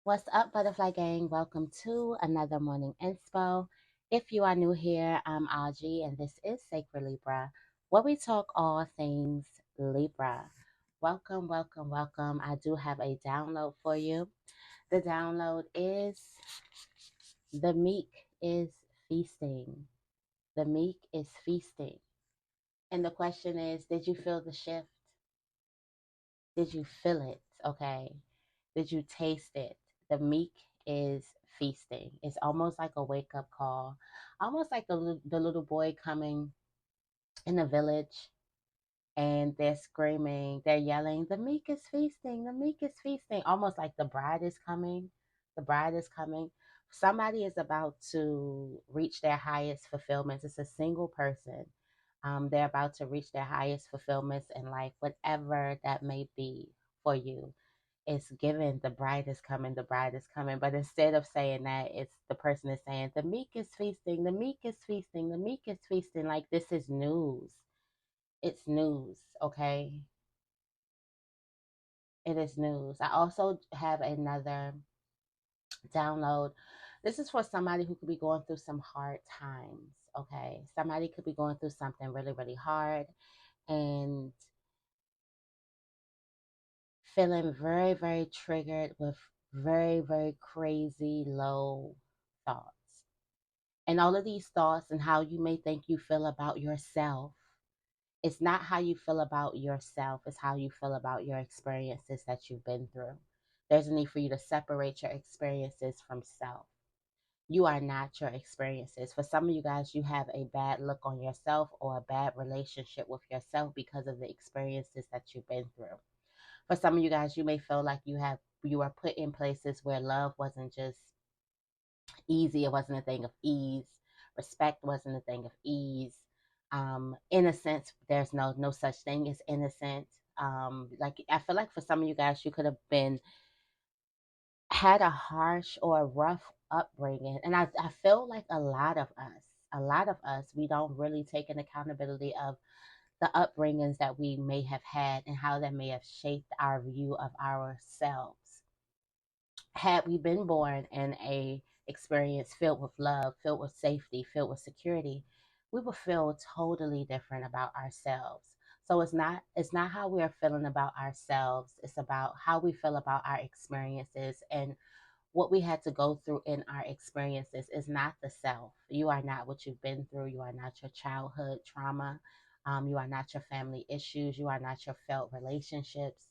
What's up, Butterfly Gang? Welcome to another morning inspo. If you are new here, I'm Audrey, and this is Sacred Libra, where we talk all things Libra. Welcome, welcome, welcome. I do have a download for you. The download is the Meek is feasting. The Meek is feasting. And the question is, did you feel the shift? Did you feel it? Okay. Did you taste it? The Meek is feasting. It's almost like a wake up call, almost like the little boy coming in the village and they're screaming, they're yelling, the Meek is feasting, the Meek is feasting. Almost like the bride is coming. The bride is coming. Somebody is about to reach their highest fulfillments. It's a single person. They're about to reach their highest fulfillments in life, whatever that may be for you. It's given, the bride is coming, the bride is coming. But instead of saying that, it's the person is saying, the Meek is feasting, the Meek is feasting, the Meek is feasting. Like, this is news. It's news, okay? It is news. I also have another download. This is for somebody who could be going through some hard times, okay? Somebody could be going through something really, really hard and feeling very, very triggered with very, very crazy low thoughts. And all of these thoughts and how you may think you feel about yourself, it's not how you feel about yourself, it's how you feel about your experiences that you've been through. There's a need for you to separate your experiences from self. You are not your experiences. For some of you guys, you have a bad look on yourself or a bad relationship with yourself because of the experiences that you've been through. For some of you guys, you may feel like you are put in places where love wasn't just easy. It wasn't a thing of ease. Respect wasn't a thing of ease. Innocence, there's no such thing as innocent. Like, I feel like for some of you guys, you could have been had a harsh or a rough upbringing, and I feel like a lot of us, we don't really take an accountability of the upbringings that we may have had and how that may have shaped our view of ourselves. Had we been born in a experience filled with love, filled with safety, filled with security, we would feel totally different about ourselves. So it's not how we are feeling about ourselves, it's about how we feel about our experiences and what we had to go through in our experiences. Is not the self. You are not what you've been through. You are not your childhood trauma. You are not your family issues. You are not your failed relationships.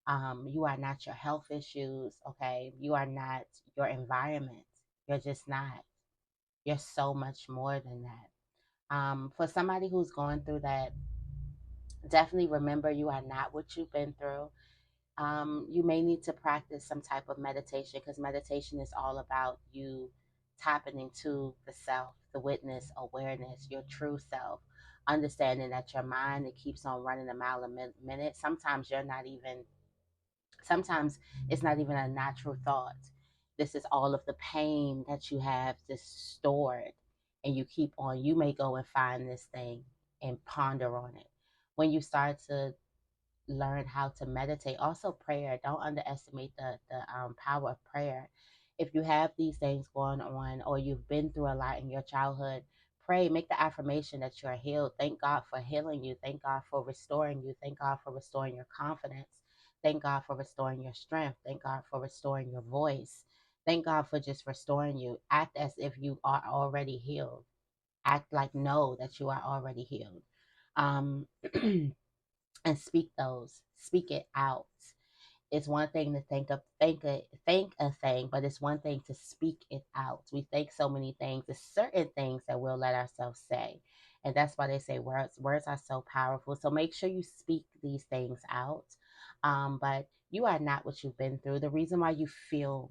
You are not your health issues. Okay. You are not your environment. You're just not. You're so much more than that. For somebody who's going through that, definitely remember you are not what you've been through. You may need to practice some type of meditation because meditation is all about you tapping into the self, the witness, awareness, your true self, understanding that your mind, it keeps on running a mile a minute. Sometimes it's not even a natural thought. This is all of the pain that you have just stored, and you may go and find this thing and ponder on it. When you start to learn how to meditate. Also, prayer. Don't underestimate the power of prayer. If you have these things going on, or you've been through a lot in your childhood, pray. Make the affirmation that you're healed. Thank God for healing you. Thank God for restoring you. Thank God for restoring your confidence. Thank God for restoring your strength. Thank God for restoring your voice. Thank God for just restoring you. Act as if you are already healed. Act like know that you are already healed. Um, and speak it out. It's one thing to think a thing, but it's one thing to speak it out. We think so many things. There's certain things that we'll let ourselves say, and that's why they say words are so powerful. So make sure you speak these things out. But you are not what you've been through. The reason why you feel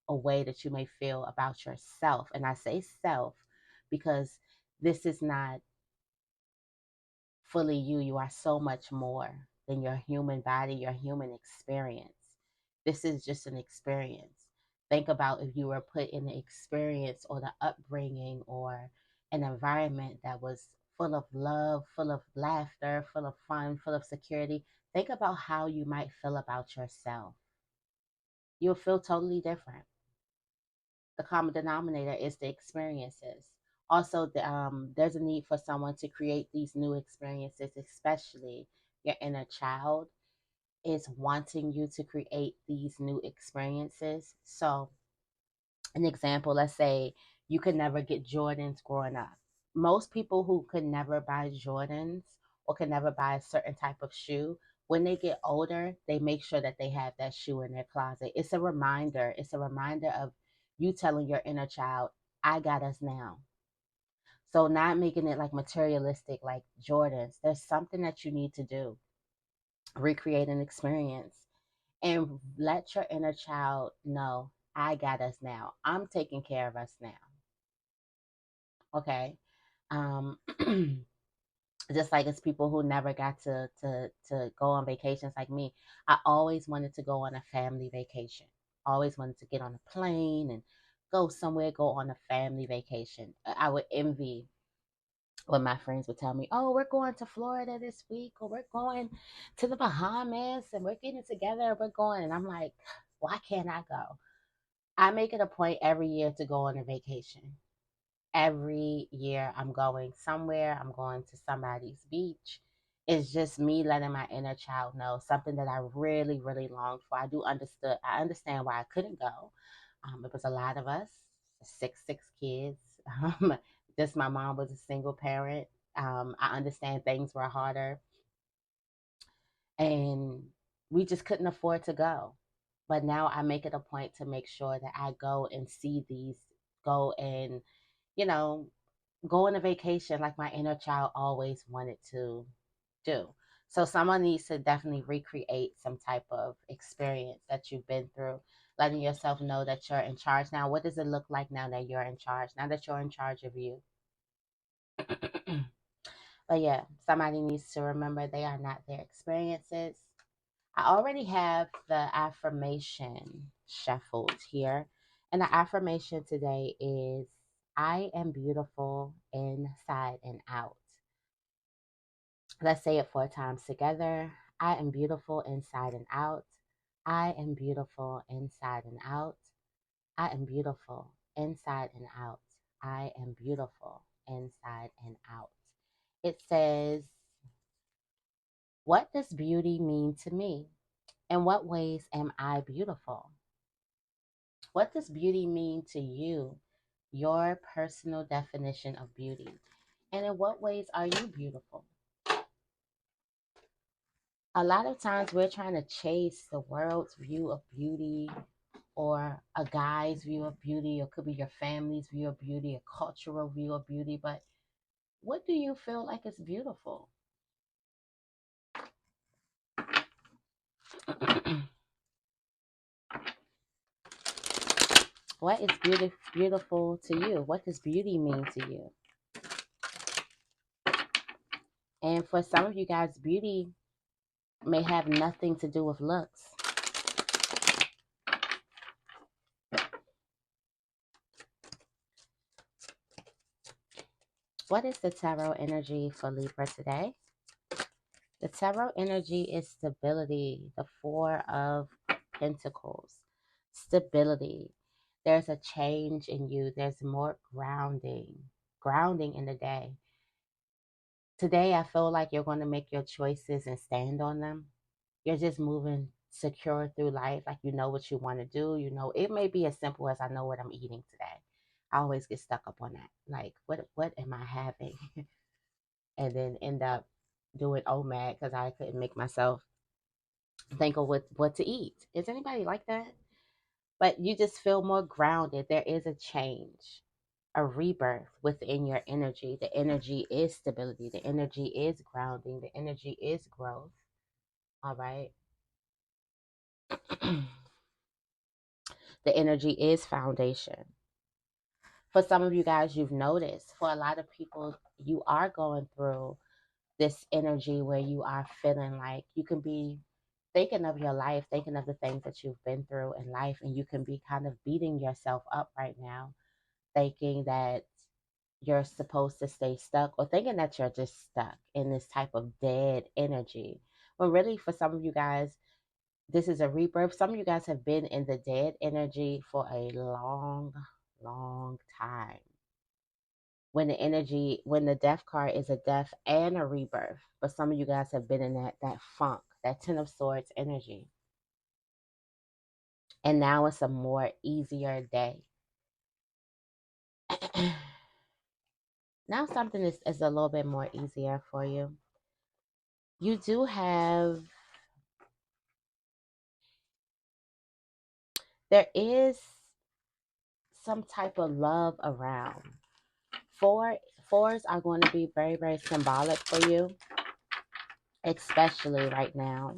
a way that you may feel about yourself, and I say self because this is not fully you. You are so much more than your human body, your human experience. This is just an experience. Think about if you were put in the experience or the upbringing or an environment that was full of love, full of laughter, full of fun, full of security. Think about how you might feel about yourself. You'll feel totally different. The common denominator is the experiences. Also, there's a need for someone to create these new experiences, especially your inner child is wanting you to create these new experiences. So, an example, let's say you could never get Jordans growing up. Most people who could never buy Jordans or could never buy a certain type of shoe, when they get older, they make sure that they have that shoe in their closet. It's a reminder. It's a reminder of you telling your inner child, I got us now. So, not making it like materialistic, like Jordans. There's something that you need to do, recreate an experience, and let your inner child know, I got us now. I'm taking care of us now. Okay. Um, just like it's people who never got to go on vacations like me. I always wanted to go on a family vacation. Always wanted to get on a plane and go somewhere, go on a family vacation. I would envy when my friends would tell me, "Oh, we're going to Florida this week, or we're going to the Bahamas, and we're getting together, and we're going." And I'm like, "Why can't I go?" I make it a point every year to go on a vacation. Every year I'm going somewhere, I'm going to somebody's beach. It's just me letting my inner child know something that I really, really longed for. I understand why I couldn't go. It was a lot of us, six kids. Um, just my mom was a single parent. I understand things were harder and we just couldn't afford to go. But now I make it a point to make sure that I go and see these, go and, you know, go on a vacation like my inner child always wanted to do. So someone needs to definitely recreate some type of experience that you've been through, letting yourself know that you're in charge. Now, what does it look like now that you're in charge? Now that you're in charge of you. But yeah, somebody needs to remember they are not their experiences. I already have the affirmation shuffled here. And the affirmation today is I am beautiful inside and out. Let's say it 4 times together. I am beautiful inside and out. I am beautiful inside and out. I am beautiful inside and out. I am beautiful inside and out. It says, what does beauty mean to me? In what ways am I beautiful? What does beauty mean to you? Your personal definition of beauty. And in what ways are you beautiful? A lot of times we're trying to chase the world's view of beauty or a guy's view of beauty, or it could be your family's view of beauty, a cultural view of beauty. But what do you feel like is beautiful? What is beautiful to you? What does beauty mean to you? And for some of you guys, beauty may have nothing to do with looks. What is the tarot energy for Libra today? The tarot energy is stability, the Four of Pentacles. Stability. There's a change in you. There's more grounding in the day. Today, I feel like you're going to make your choices and stand on them. You're just moving secure through life, like you know what you want to do. You know, it may be as simple as I know what I'm eating today. I always get stuck up on that. Like, what am I having? And then end up doing mad because I couldn't make myself think of what to eat. Is anybody like that? But you just feel more grounded. There is a change, a rebirth within your energy. The energy is stability. The energy is grounding. The energy is growth. All right. The energy is foundation. For some of you guys, you've noticed. For a lot of people, you are going through this energy where you are feeling like you can be thinking of your life, thinking of the things that you've been through in life, and you can be kind of beating yourself up right now, thinking that you're supposed to stay stuck or thinking that you're just stuck in this type of dead energy. When really, for some of you guys, This is a rebirth. Some of you guys have been in the dead energy for a long, long time. When the death card is a death and a rebirth, but some of you guys have been in that funk, that Ten of Swords energy, and now it's a more easier day. Now something is a little bit more easier for you. You do have, there is some type of love around. Fours are going to be very, very symbolic for you, especially right now.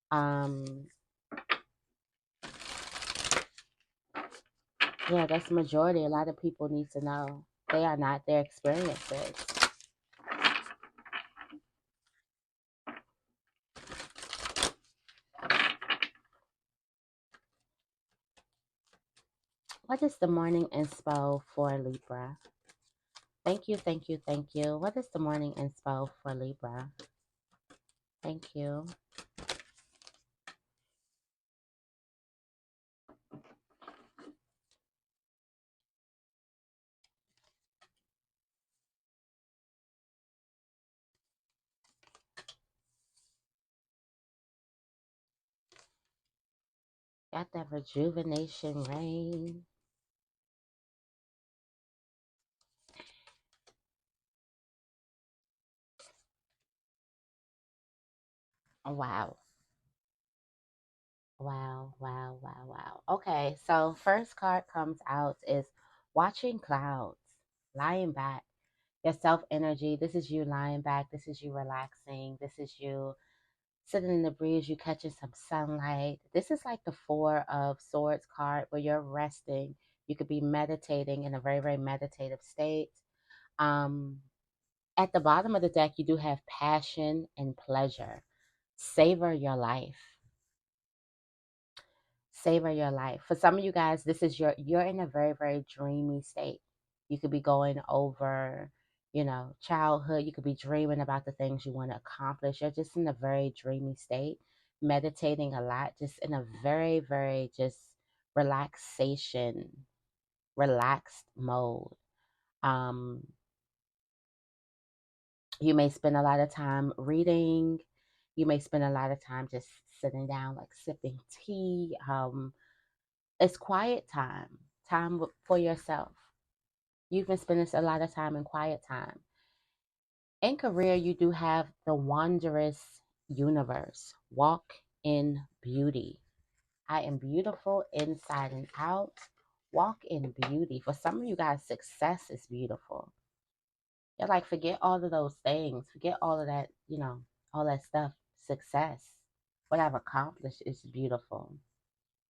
Um, yeah, that's the majority. A lot of people need to know they are not their experiences. What is the morning inspo for Libra? Thank you, thank you, thank you. What is the morning inspo for Libra? Thank you. Got that rejuvenation rain. Wow. Wow, wow, wow, wow. Okay, so first card comes out is watching clouds, lying back. Your self energy. This is you lying back. This is you relaxing. This is you sitting in the breeze, you catching some sunlight. This is like the Four of Swords card where you're resting. You could be meditating in a very, very meditative state. Um, at the bottom of the deck, you do have passion and pleasure. Savor your life. Savor your life. For some of you guys, this is you're in a very, very dreamy state. You could be going over, childhood. You could be dreaming about the things you want to accomplish. You're just in a very dreamy state, meditating a lot, just in a very, very just relaxation, relaxed mode. Um, you may spend a lot of time reading. You may spend a lot of time just sitting down, like sipping tea. It's quiet time, for yourself. You've been spending a lot of time in quiet time. In career, you do have the wondrous universe. Walk in beauty. I am beautiful inside and out. Walk in beauty. For some of you guys, success is beautiful. You're like, forget all of those things. Forget all of that, all that stuff. Success. What I've accomplished is beautiful.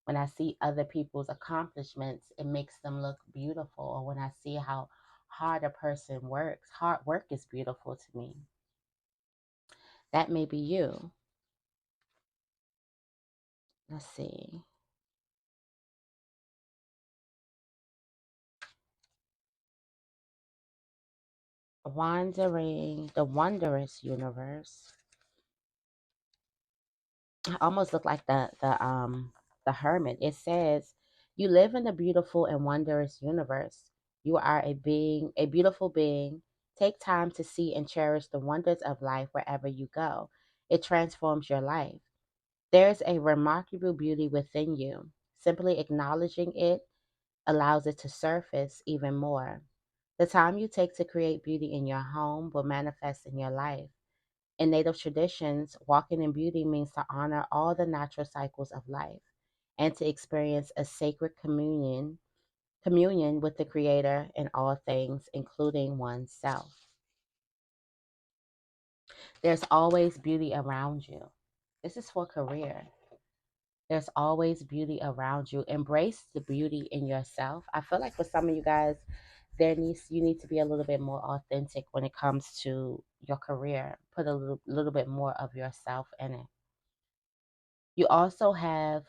When I see other people's accomplishments, it makes them look beautiful. Or when I see how hard a person works, hard work is beautiful to me. That may be you. Let's see. Wandering the wondrous universe. I almost look like the hermit. It says, you live in a beautiful and wondrous universe. You are a beautiful being. Take time to see and cherish the wonders of life wherever you go. It transforms your life. There's a remarkable beauty within you. Simply acknowledging it allows it to surface even more. The time you take to create beauty in your home will manifest in your life. In Native traditions, walking in beauty means to honor all the natural cycles of life and to experience a sacred communion with the Creator in all things, including oneself. There's always beauty around you. This is for career. There's always beauty around you. Embrace the beauty in yourself. I feel like for some of you guys, you need to be a little bit more authentic when it comes to your career. Put a little bit more of yourself in it. You also have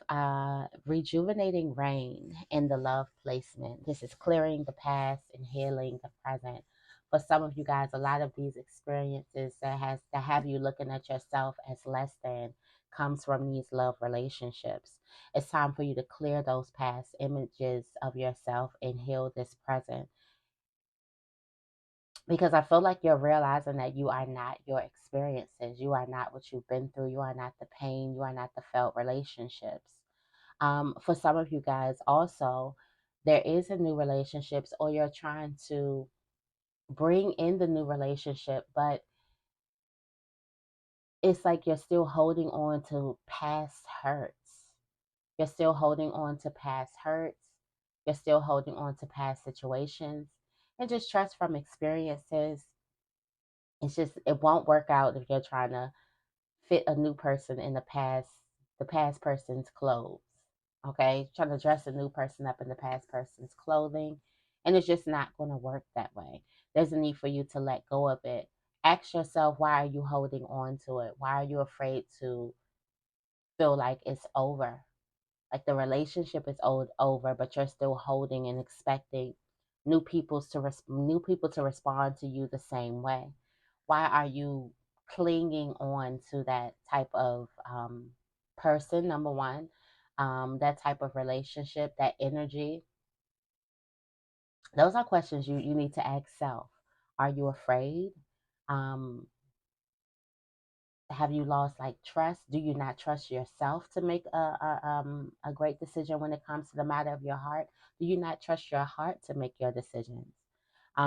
rejuvenating rain in the love placement. This is clearing the past and healing the present. For some of you guys, a lot of these experiences that have you looking at yourself as less than. comes from these love relationships. It's time for you to clear those past images of yourself and heal this present, because I feel like you're realizing that you are not your experiences. You are not what you've been through. You are not the pain. You are not the felt relationships. For some of you guys, also, there is a new relationships, or you're trying to bring in the new relationship, but it's like you're still holding on to past hurts. You're still holding on to past hurts. You're still holding on to past situations, and just trust from experiences. It's just, it won't work out if you're trying to fit a new person in the past person's clothes. Okay, trying to dress a new person up in the past person's clothing, and it's just not going to work that way. There's a need for you to let go of it. Ask yourself, why are you holding on to it? Why are you afraid to feel like it's over? Like the relationship is over, but you're still holding and expecting new people to respond to you the same way. Why are you clinging on to that type of person? Number one, that type of relationship, that energy. Those are questions you need to ask self. Are you afraid? Um, have you lost like trust? Do you not trust yourself to make a great decision when it comes to the matter of your heart? Do you not trust your heart to make your decisions?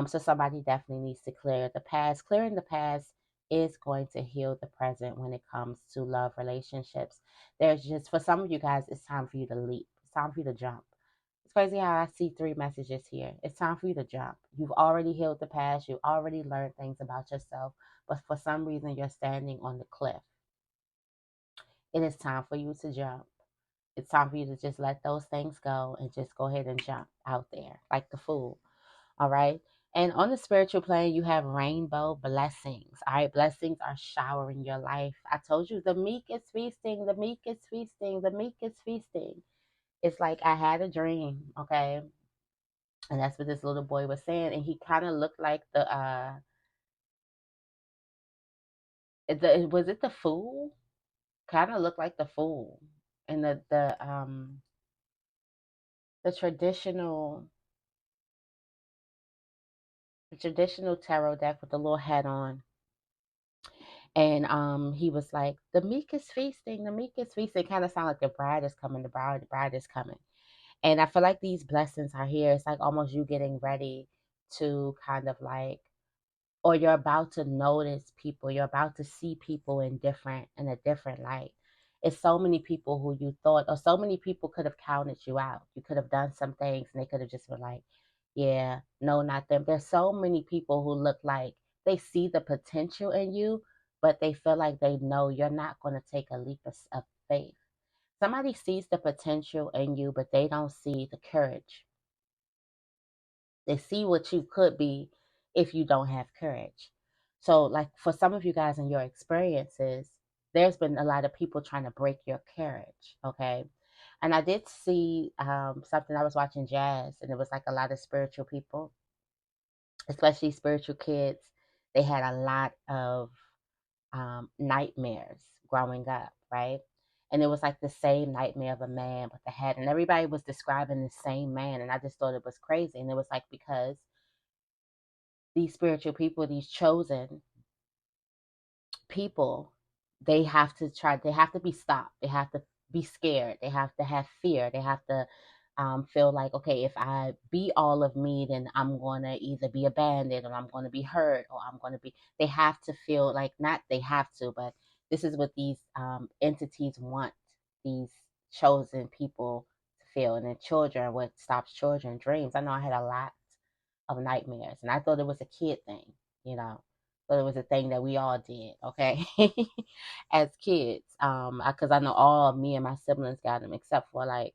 So somebody definitely needs to clear the past. Clearing the past is going to heal the present when it comes to love relationships. There's just, for some of you guys, it's time for you to leap. It's time for you to jump. It's crazy how I see three messages here. It's time for you to jump. You've already healed the past. You've already learned things about yourself. But for some reason, you're standing on the cliff. It is time for you to jump. It's time for you to just let those things go and just go ahead and jump out there like the fool. All right. And on the spiritual plane, you have rainbow blessings. All right. Blessings are showering your life. I told you the meek is feasting. The meek is feasting. The meek is feasting. It's like I had a dream. Okay. And that's what this little boy was saying. And he kind of looked like was it the fool? Kind of looked like the fool. And the traditional tarot deck with the little hat on. And he was like, the meek is feasting, the meek is feasting. Kind of sound like the bride is coming, the bride is coming. And I feel like these blessings are here. It's like almost you getting ready to kind of like, or you're about to notice people, you're about to see people in a different light. It's so many people who you thought, or so many people could have counted you out. You could have done some things and they could have just been like, yeah, no, not them. There's so many people who look like they see the potential in you, but they feel like they know you're not going to take a leap of faith. Somebody sees the potential in you, but they don't see the courage. They see what you could be if you don't have courage. So, like for some of you guys in your experiences, there's been a lot of people trying to break your courage. Okay. And I did see something. I was watching jazz, and it was like a lot of spiritual people, especially spiritual kids. They had a lot of nightmares growing up, right? And it was like the same nightmare of a man with the head, and everybody was describing the same man. And I just thought it was crazy. And it was like because these spiritual people, these chosen people, they have to be stopped. They have to be scared. They have to have fear. They have to feel like, okay, if I be all of me, then I'm going to either be abandoned or I'm going to be hurt or I'm going to be, they have to feel like, not they have to, but this is what these entities want these chosen people to feel. And then children, what stops children dreams. I know I had a lot of nightmares. And I thought it was a kid thing, you know. But it was a thing that we all did, okay, as kids. Because I know all me and my siblings got them, except for like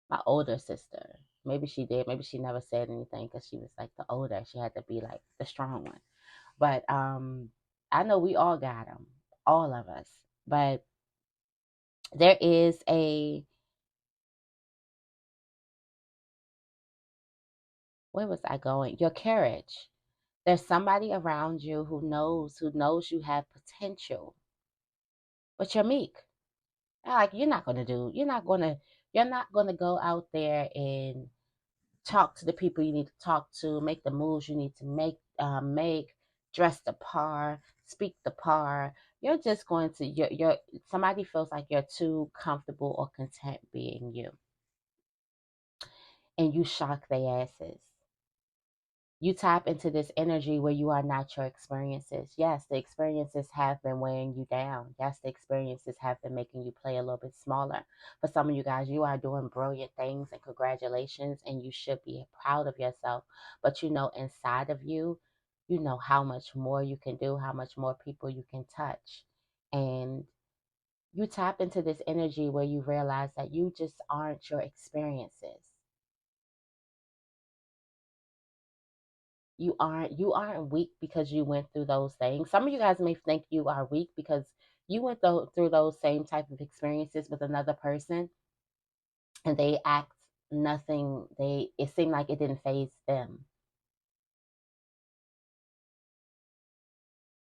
my older sister. Maybe she did. Maybe she never said anything because she was like the older. She had to be like the strong one. But I know we all got them, all of us. But there is where was I going? Your courage. There's somebody around you who knows you have potential. but you're meek. Like you're not gonna go out there and talk to the people you need to talk to, make the moves you need to make, dress the par, speak the par. You're just going to you're somebody feels like you're too comfortable or content being you, and you shock their asses. You tap into this energy where you are not your experiences. Yes, the experiences have been weighing you down. Yes, the experiences have been making you play a little bit smaller. For some of you guys, you are doing brilliant things and congratulations, and you should be proud of yourself. But you know, inside of you, you know how much more you can do, how much more people you can touch. And you tap into this energy where you realize that you just aren't your experiences. You aren't weak because you went through those things. Some of you guys may think you are weak because you went through those same type of experiences with another person, and they act nothing. It seemed like it didn't phase them.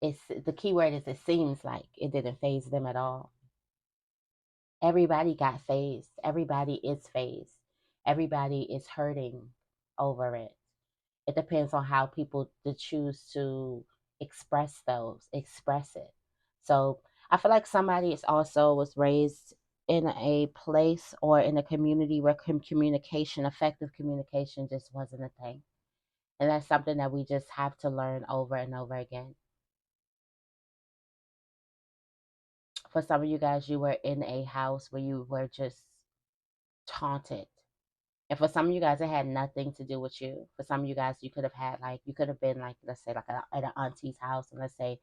It's the key word is it seems like it didn't phase them at all. Everybody got phased. Everybody is phased. Everybody is hurting over it. It depends on how people choose to express it. So I feel like somebody is also was raised in a place or in a community where effective communication just wasn't a thing. And that's something that we just have to learn over and over again. For some of you guys, you were in a house where you were just taunted. And for some of you guys, it had nothing to do with you. For some of you guys, you could have been like, let's say, like at an auntie's house, and let's say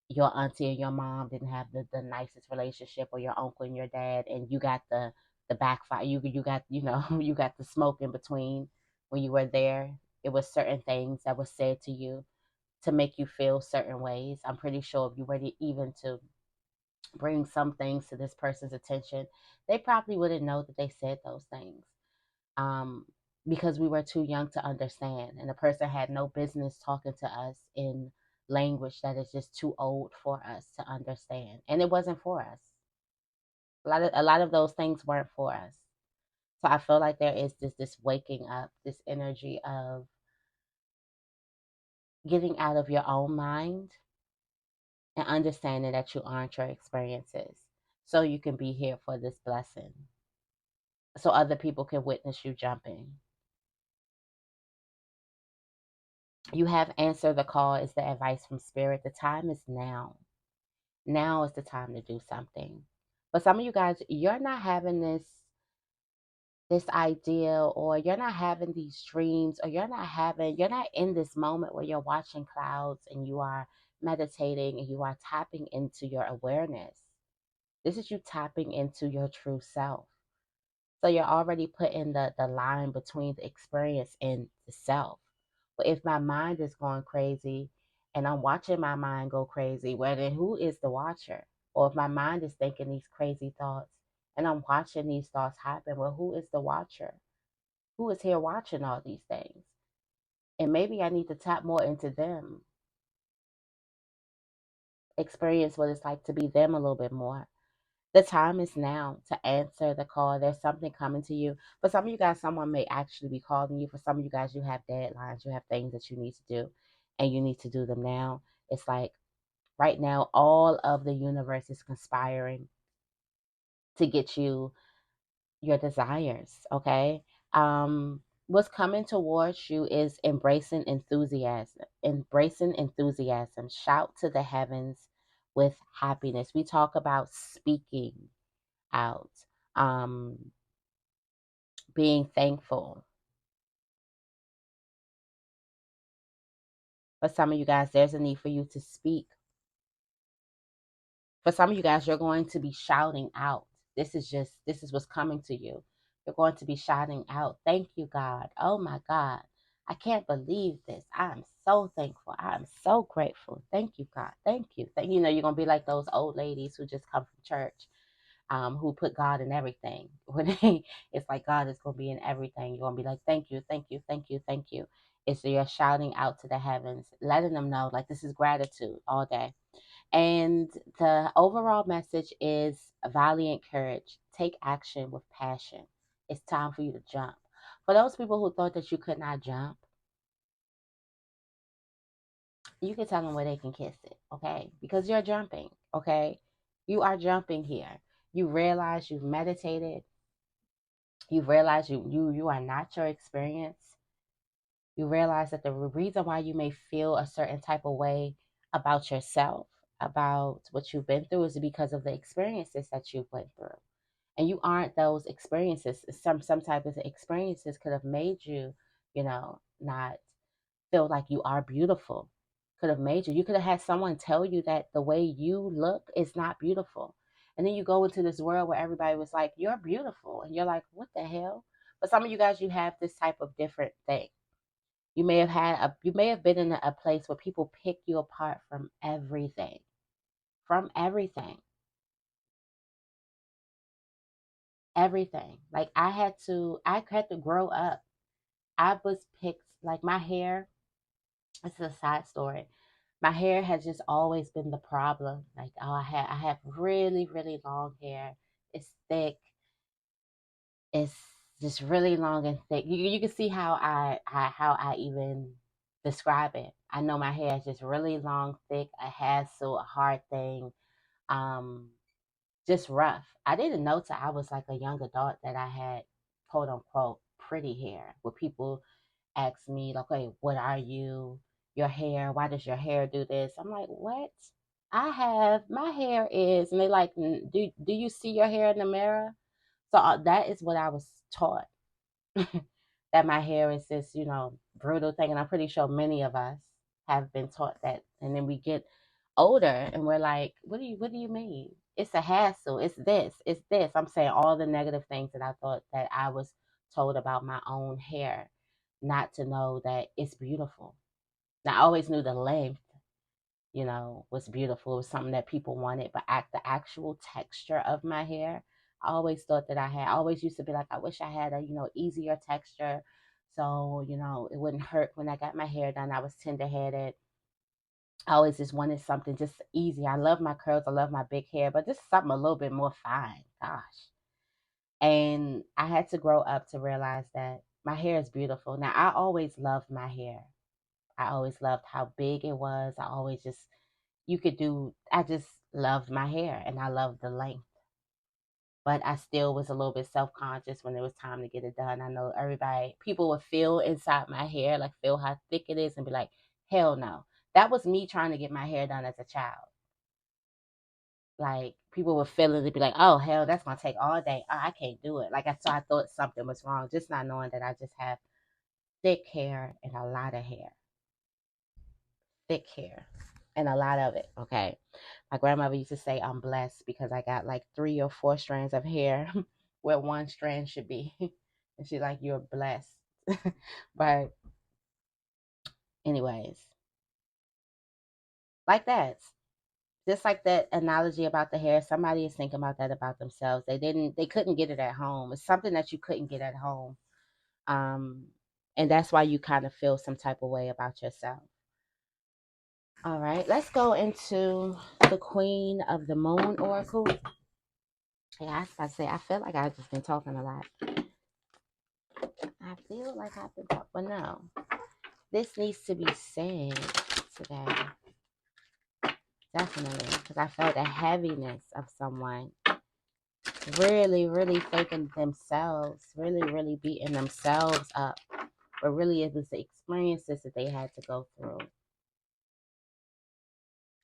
your auntie and your mom didn't have the nicest relationship, or your uncle and your dad, and you got the backfire. You got you got the smoke in between when you were there. It was certain things that were said to you to make you feel certain ways. I'm pretty sure if you were to even to bring some things to this person's attention, they probably wouldn't know that they said those things, um, because we were too young to understand, and the person had no business talking to us in language that is just too old for us to understand, and it wasn't for us. A lot of those things weren't for us. So I feel like there is this waking up, this energy of getting out of your own mind and understanding that you aren't your experiences, so you can be here for this blessing, so other people can witness you jumping. You have answered the call is the advice from spirit. The time is now. Now is the time to do something. But some of you guys, you're not having this idea, or you're not having these dreams, or you're not in this moment where you're watching clouds and you are meditating and you are tapping into your awareness. This is you tapping into your true self. So you're already putting the line between the experience and the self. But if my mind is going crazy and I'm watching my mind go crazy, well, then who is the watcher? Or if my mind is thinking these crazy thoughts and I'm watching these thoughts happen, well, who is the watcher? Who is here watching all these things? And maybe I need to tap more into them, experience what it's like to be them a little bit more. The time is now to answer the call. There's something coming to you. For some of you guys, someone may actually be calling you. For some of you guys, you have deadlines, you have things that you need to do, and you need to do them now. It's like right now, all of the universe is conspiring to get you your desires, okay? What's coming towards you is embracing enthusiasm. Embracing enthusiasm. Shout to the heavens with happiness. We talk about speaking out, um, being thankful. For some of you guys, there's a need for you to speak. For some of you guys, you're going to be shouting out. This is what's coming to you. You're going to be shouting out, thank you, God. Oh my God. I can't believe this. I'm so thankful. I'm so grateful. Thank you, God. Thank you. You're going to be like those old ladies who just come from church, who put God in everything. It's like God is going to be in everything. You're going to be like, thank you, thank you, thank you, thank you. It's you're shouting out to the heavens, letting them know, like, this is gratitude all day. And the overall message is valiant courage. Take action with passion. It's time for you to jump. For those people who thought that you could not jump, you can tell them where they can kiss it, okay? Because you're jumping, okay? You are jumping here. You realize you've meditated. You realize you are not your experience. You realize that the reason why you may feel a certain type of way about yourself, about what you've been through, is because of the experiences that you went through. And you aren't those experiences. Some type of experiences could have made you, not feel like you are beautiful. Could have made you. You could have had someone tell you that the way you look is not beautiful. And then you go into this world where everybody was like, "You're beautiful." And you're like, "What the hell?" But some of you guys, you have this type of different thing. You may have been in a place where people pick you apart from everything. From everything. Everything. Like I had to grow up. I was picked, like my hair, this is a side story. My hair has just always been the problem. Like, oh, I have really, really long hair. It's thick. It's just really long and thick. You can see how I even describe it. I know my hair is just really long, thick, a hassle, a hard thing. Um, just rough. I didn't know till I was like a young adult that I had quote unquote pretty hair. Where people ask me like, "Hey, what are you? Your hair? Why does your hair do this?" I'm like, "What? My hair is," and they like, "Do you see your hair in the mirror?" So that is what I was taught. That my hair is this, brutal thing, and I'm pretty sure many of us have been taught that. And then we get older, and we're like, "What do you mean? It's a hassle. It's this. It's this." I'm saying all the negative things that I thought that I was told about my own hair, not to know that it's beautiful. Now, I always knew the length, was beautiful. It was something that people wanted, but the actual texture of my hair, I always thought that I always used to be like, I wish I had a, easier texture. So, it wouldn't hurt when I got my hair done. I was tender headed. I always just wanted something just easy. I love my curls. I love my big hair, but just something a little bit more fine. Gosh. And I had to grow up to realize that my hair is beautiful. Now, I always loved my hair. I always loved how big it was. I just loved my hair and I loved the length. But I still was a little bit self conscious when it was time to get it done. I know people would feel inside my hair, like feel how thick it is and be like, hell no. That was me trying to get my hair done as a child. Like people would feel it and be like, oh hell, that's gonna take all day. Oh, I can't do it. So I thought something was wrong, just not knowing that I just have thick hair and a lot of hair. Thick hair and a lot of it. Okay. My grandmother used to say I'm blessed because I got like 3 or 4 strands of hair where one strand should be. And she's like, you're blessed. But, anyways, like that. Just like that analogy about the hair, somebody is thinking about that about themselves. They couldn't get it at home. It's something that you couldn't get at home. Um, and that's why you kind of feel some type of way about yourself. All right, let's go into the Queen of the Moon Oracle. Yeah, I was about to say, I feel like I've just been talking a lot. I feel like I've been talking, but no. This needs to be said today. Definitely. Because I felt the heaviness of someone really, really thinking themselves, really, really beating themselves up. But really, it was the experiences that they had to go through.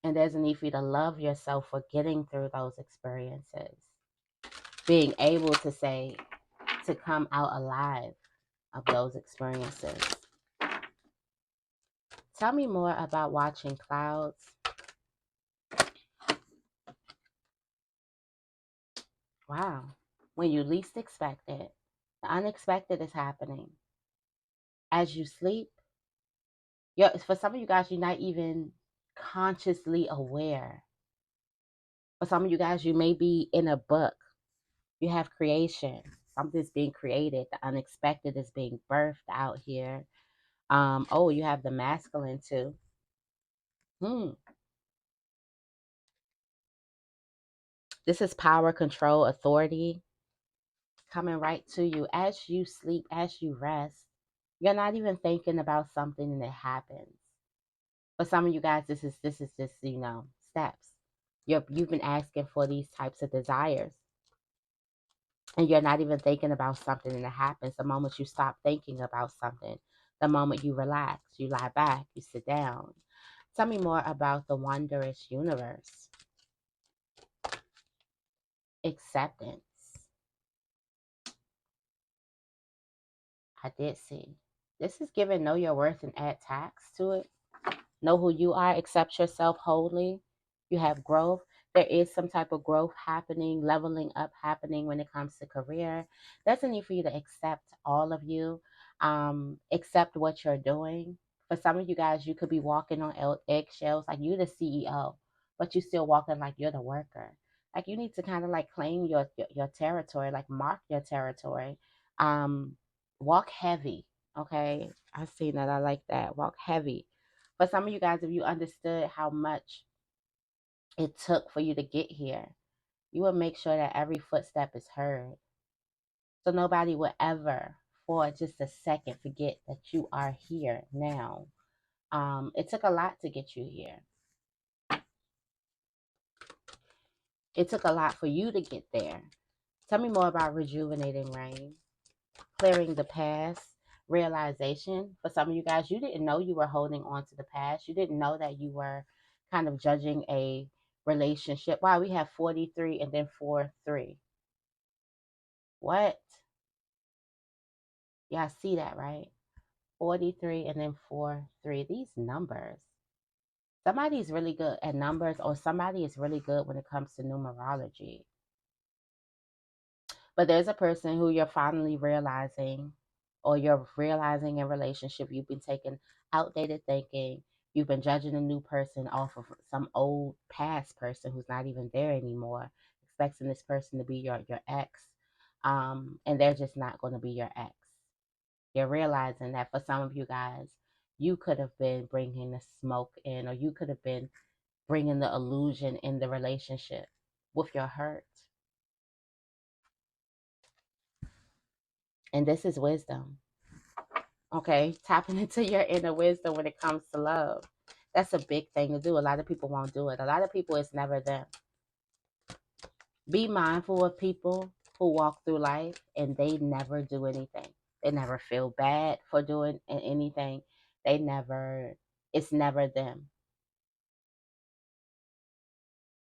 And there's a need for you to love yourself for getting through those experiences. Being able to say, to come out alive of those experiences. Tell me more about watching clouds. Wow. When you least expect it, the unexpected is happening. As you sleep, for some of you guys, you're not even consciously aware. For some of you guys, you may be in a book. You have creation. Something's being created. The unexpected is being birthed out here. You have the masculine too. Hmm. This is power, control, authority coming right to you as you sleep, as you rest. You're not even thinking about something and it happens. For some of you guys, this is just, steps. You've been asking for these types of desires, and you're not even thinking about something and it happens. The moment you stop thinking about something, the moment you relax, you lie back, you sit down. Tell me more about the wondrous universe. Acceptance. I did see. This is giving know your worth and add tax to it. Know who you are, accept yourself wholly. You have growth. There is some type of growth happening, leveling up happening when it comes to career. There's a need for you to accept all of you, accept what you're doing. For some of you guys, you could be walking on eggshells, like you're the CEO, but you still walking like you're the worker. Like you need to kind of like claim your territory, like mark your territory. Um, Walk heavy. Okay, I see that. I like that. Walk heavy. For some of you guys, if you understood how much it took for you to get here, you will make sure that every footstep is heard. So nobody will ever, for just a second, forget that you are here now. It took a lot to get you here. It took a lot for you to get there. Tell me more about rejuvenating rain, clearing the past, realization. For some of you guys, you didn't know you were holding on to the past. You didn't know that you were kind of judging a relationship. Wow, we have 43 and then 4-3. What? Yeah, I see that, right? 43 and then 4-3. These numbers. Somebody's really good at numbers, or somebody is really good when it comes to numerology. But there's a person who you're finally realizing, or you're realizing in relationship, you've been taking outdated thinking. You've been judging a new person off of some old past person who's not even there anymore, expecting this person to be your ex. And they're just not going to be your ex. You're realizing that for some of you guys, you could have been bringing the smoke in, or you could have been bringing the illusion in the relationship with your hurt. And this is wisdom. Okay, tapping into your inner wisdom when it comes to love. That's a big thing to do. A lot of people won't do it. A lot of people, it's never them. Be mindful of people who walk through life and they never do anything. They never feel bad for doing anything. It's never them.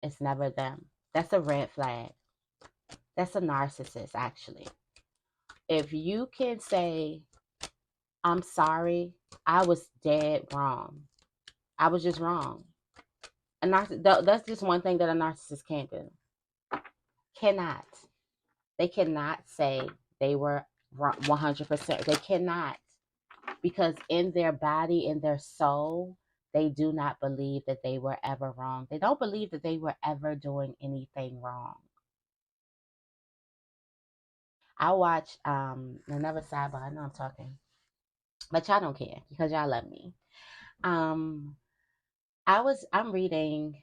It's never them. That's a red flag. That's a narcissist, actually. If you can say, I'm sorry, I was dead wrong. I was just wrong. That's just one thing that a narcissist can't do. Cannot. They cannot say they were wrong 100%. They cannot, because in their body, in their soul, they do not believe that they were ever wrong. They don't believe that they were ever doing anything wrong. I watch another sidebar. I know I'm talking, but y'all don't care because y'all love me. Um, I'm reading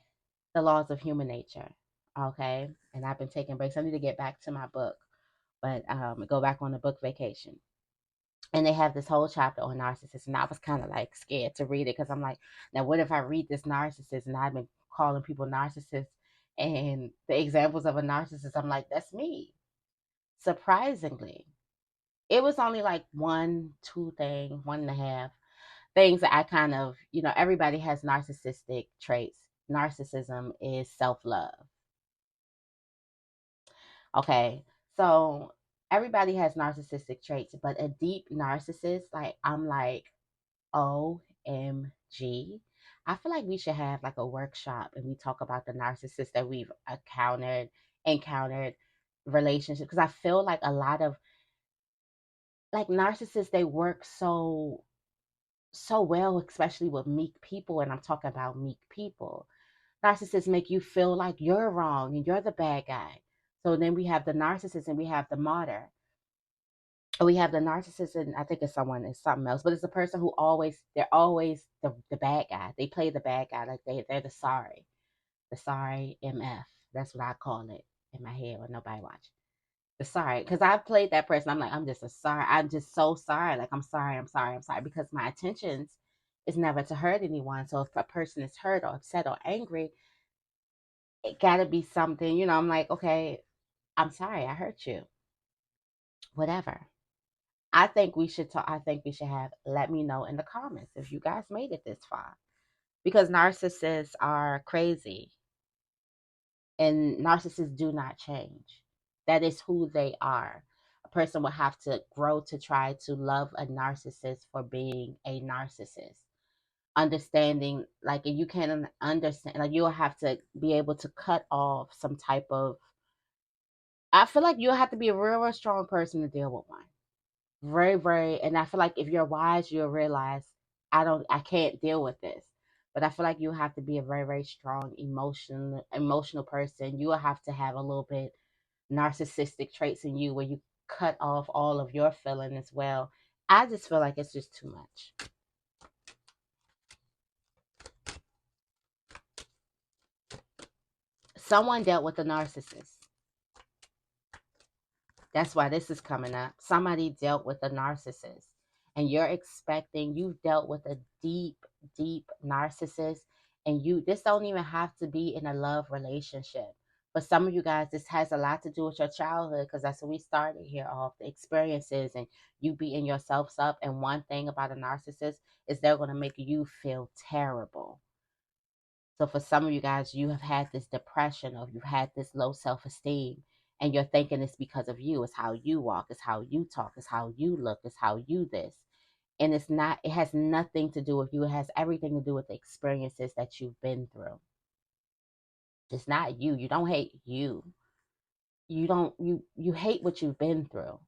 The Laws of Human Nature, okay, and I've been taking breaks. I need to get back to my book, but go back on a book vacation. And they have this whole chapter on narcissists, and I was kind of like scared to read it because I'm like, now what if I read this narcissist and I've been calling people narcissists, and the examples of a narcissist, I'm like, that's me. Surprisingly, it was only like one and a half things that I kind of, everybody has narcissistic traits. Narcissism is self-love. Okay. So everybody has narcissistic traits, but a deep narcissist, like I'm like, OMG. I feel like we should have like a workshop and we talk about the narcissists that we've encountered relationships, because I feel like a lot of like narcissists, they work so well, especially with meek people, and I'm talking about meek people. Narcissists make you feel like you're wrong and you're the bad guy. So then we have the narcissist and we have the martyr. We have the narcissist, and I think it's something else, but it's the person who they're always the bad guy. They play the bad guy, like they're the sorry MF. That's what I call it. in my head when nobody watching. The sorry, because I've played that person. I'm like, I'm just a sorry. I'm just so sorry. Like, I'm sorry, I'm sorry, I'm sorry. Because my intentions is never to hurt anyone. So if a person is hurt or upset or angry, it gotta be something, I'm like, okay, I'm sorry, I hurt you. Whatever. I think we should talk. I think we should have, let me know in the comments if you guys made it this far. Because narcissists are crazy and narcissists do not change. That is who they are. A person will have to grow to try to love a narcissist for being a narcissist. Understanding, like, you can't understand, like, you'll have to be able to cut off some type of. I feel like you'll have to be a real, real strong person to deal with one. Very, very, and I feel like if you're wise, you'll realize I can't deal with this. But I feel like you have to be a very, very strong emotional person. You will have to have a little bit narcissistic traits in you where you cut off all of your feeling as well. I just feel like it's just too much. Someone dealt with a narcissist. That's why this is coming up. Somebody dealt with a narcissist, and you've dealt with a deep, deep narcissist, and this don't even have to be in a love relationship. For some of you guys, this has a lot to do with your childhood because that's when we started here off the experiences and you beating yourselves up. And one thing about a narcissist is they're going to make you feel terrible. So for some of you guys, you have had this depression or you've had this low self-esteem and you're thinking it's because of you. It's how you walk, it's how you talk, it's how you look, it's how you this. And it's not, it has nothing to do with you. It has everything to do with the experiences that you've been through. It's not you. You don't hate you. You hate what you've been through.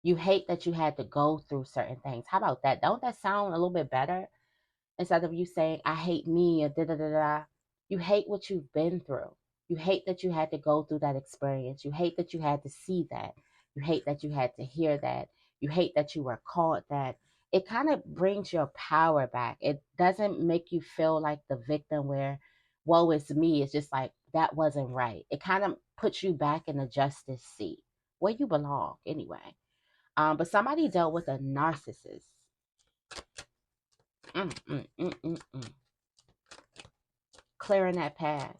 You hate that you had to go through certain things. How about that? Don't that sound a little bit better? Instead of you saying, I hate me or da da da da. You hate what you've been through. You hate that you had to go through that experience. You hate that you had to see that. You hate that you had to hear that. You hate that you were called that. It kind of brings your power back. It doesn't make you feel like the victim where, woe is me. It's just like, that wasn't right. It kind of puts you back in the justice seat where you belong anyway. But somebody dealt with a narcissist. Mm, mm, mm, mm, mm. Clearing that path,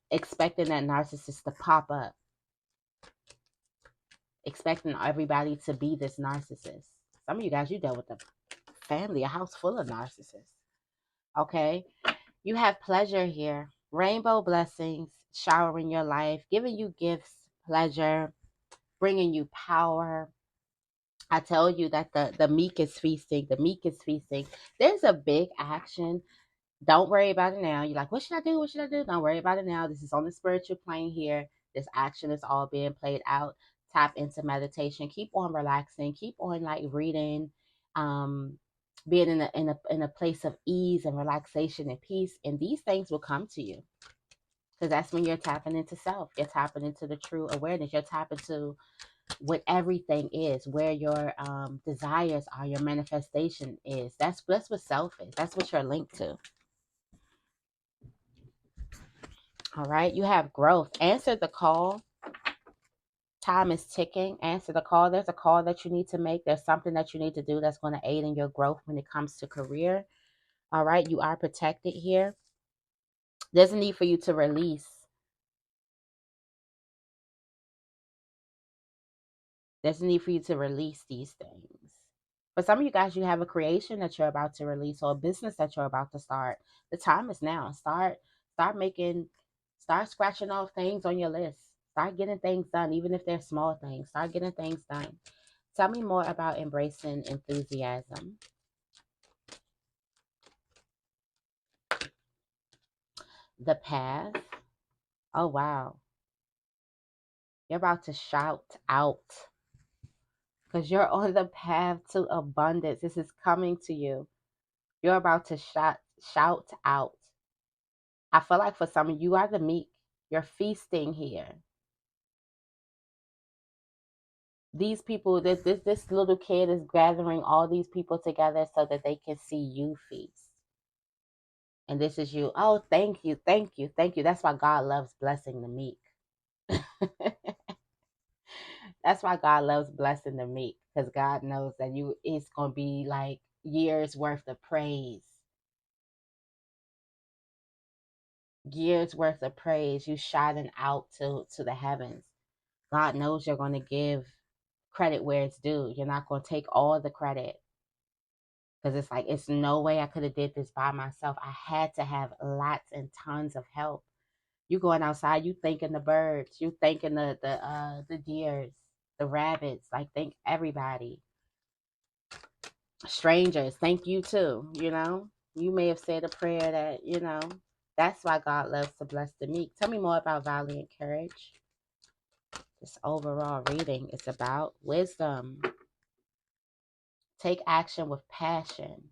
expecting that narcissist to pop up, expecting everybody to be this narcissist. Some of you guys, you dealt with a family, a house full of narcissists. Okay, you have pleasure here, rainbow blessings showering your life, giving you gifts, pleasure, bringing you power. I tell you that the meek is feasting. The meek is feasting. There's a big action. Don't worry about it now. You're like, what should I do? What should I do? Don't worry about it now. This is on the spiritual plane here. This action is all being played out. Tap into meditation. Keep on relaxing. Keep on like reading. Um, being in a place of ease and relaxation and peace. And these things will come to you. Because that's when you're tapping into self. You're tapping into the true awareness. You're tapping to what everything is, where your desires are, your manifestation is. That's what self is. That's what you're linked to. All right, you have growth. Answer the call. Time is ticking. Answer the call. There's a call that you need to make. There's something that you need to do that's going to aid in your growth when it comes to career. All right, you are protected here. There's a need for you to release. There's a need for you to release these things. For some of you guys, you have a creation that you're about to release or a business that you're about to start. The time is now. Start scratching off things on your list. Start getting things done, even if they're small things. Start getting things done. Tell me more about embracing enthusiasm. The path. Oh, wow. You're about to shout out because you're on the path to abundance. This is coming to you. You're about to shout out. I feel like for some of you are the meek. You're feasting here. These people, this little kid is gathering all these people together so that they can see you feast. And this is you. Oh, thank you, thank you, thank you. That's why God loves blessing the meek. That's why God loves blessing the meek, because God knows that you it's gonna be like years worth of praise, years worth of praise. You shouting out to the heavens. God knows you're gonna give credit where it's due. You're not gonna take all the credit, because it's like it's no way I could have did this by myself. I had to have lots and tons of help. You going outside, you thanking the birds, you thanking the deers, the rabbits, like thank everybody. Strangers, thank you too, you know. You may have said a prayer that, you know, that's why God loves to bless the meek. Tell me more about valiant courage. This overall reading is about wisdom. Take action with passion.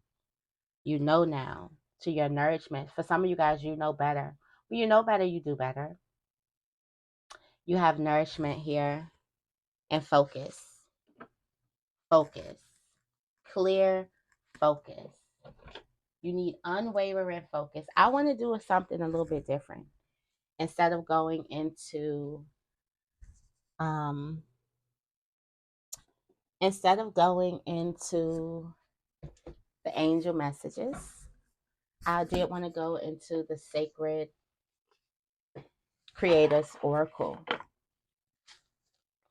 You know now to your nourishment. For some of you guys, you know better. When you know better, you do better. You have nourishment here and focus. Focus. Clear focus. You need unwavering focus. I want to do something a little bit different. Instead of going into um instead of going into the angel messages, I did want to go into the sacred creators oracle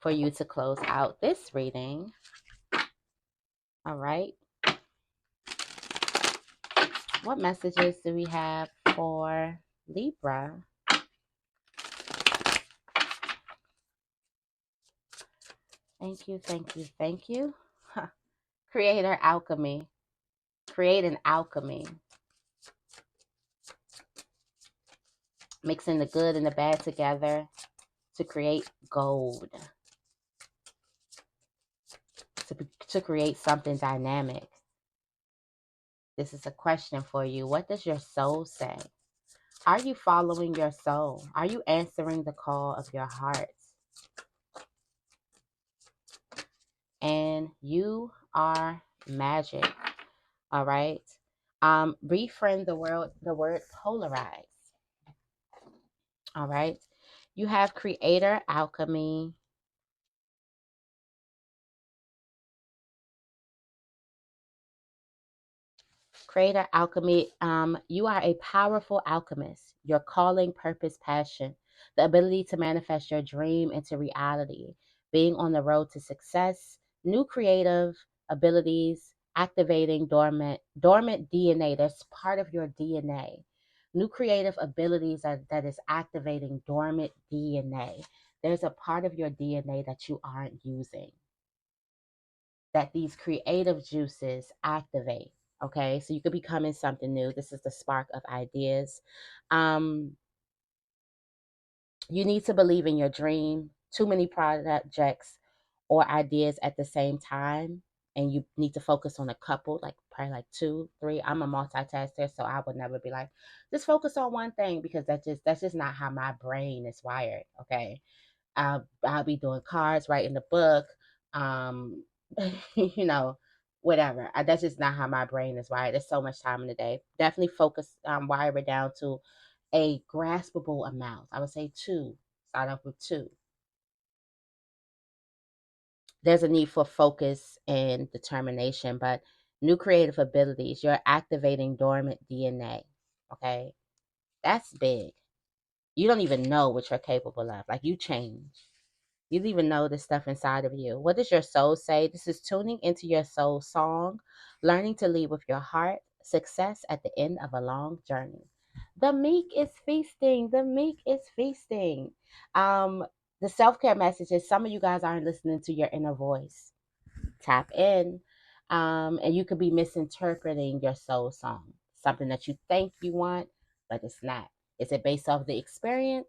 for you to close out this reading. All right. What messages do we have for Libra? Thank you, thank you, thank you. Creator alchemy. Create an alchemy. Mixing the good and the bad together to create gold. To create something dynamic. This is a question for you. What does your soul say? Are you following your soul? Are you answering the call of your heart? And you are magic. All right. Reframe the word polarize. All right. You have creator alchemy. Creator alchemy. You are a powerful alchemist. Your calling, purpose, passion, the ability to manifest your dream into reality, being on the road to success, new creative abilities, activating dormant DNA. That's part of your DNA. New creative abilities that is activating dormant DNA. There's a part of your DNA that you aren't using, that these creative juices activate. Okay, so you could be becoming something new. This is the spark of ideas. Um, you need to believe in your dream. Too many projects or ideas at the same time, and you need to focus on a couple, like probably like two, three. I'm a multitasker, so I would never be like, just focus on one thing, because that's just not how my brain is wired. Okay, I'll be doing cards, writing the book, um, you know, whatever. That's just not how my brain is wired. There's so much time in the day. Definitely focus, wire it down to a graspable amount. I would say two. Start off with two. There's a need for focus and determination, but new creative abilities. You're activating dormant DNA. Okay, that's big. You don't even know what you're capable of. Like, you change. You don't even know the stuff inside of you. What does your soul say? This is tuning into your soul song, learning to lead with your heart, success at the end of a long journey. The meek is feasting. The meek is feasting. Um, the self-care messages, some of you guys aren't listening to your inner voice. Tap in. And you could be misinterpreting your soul song. Something that you think you want, but it's not. Is it based off the experience?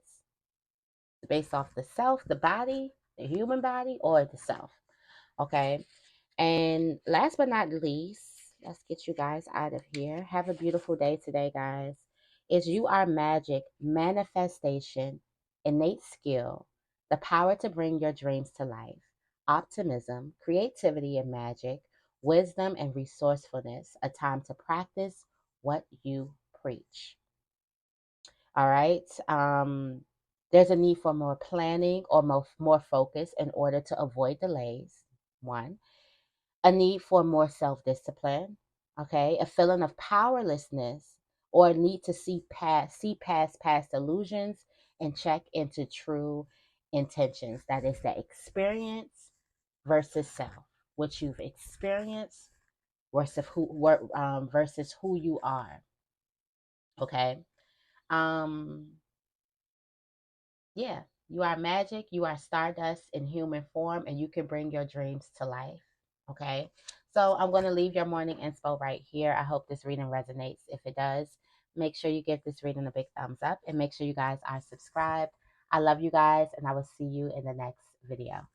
Based off the self, the body, the human body, or the self. Okay. And last but not least, let's get you guys out of here. Have a beautiful day today, guys. Is you are magic, manifestation, innate skill, the power to bring your dreams to life, optimism, creativity and magic, wisdom and resourcefulness, a time to practice what you preach. All right. There's a need for more planning or more focus in order to avoid delays. One, a need for more self discipline. Okay. A feeling of powerlessness or a need to see past past illusions and check into true intentions. That is the experience versus self, what you've experienced versus who you are. Okay. Um, Yeah, you are magic, you are stardust in human form, and you can bring your dreams to life. Okay. So I'm going to leave your morning inspo right here. I hope this reading resonates. If it does, make sure you give this reading a big thumbs up and make sure you guys are subscribed. I love you guys, and I will see you in the next video.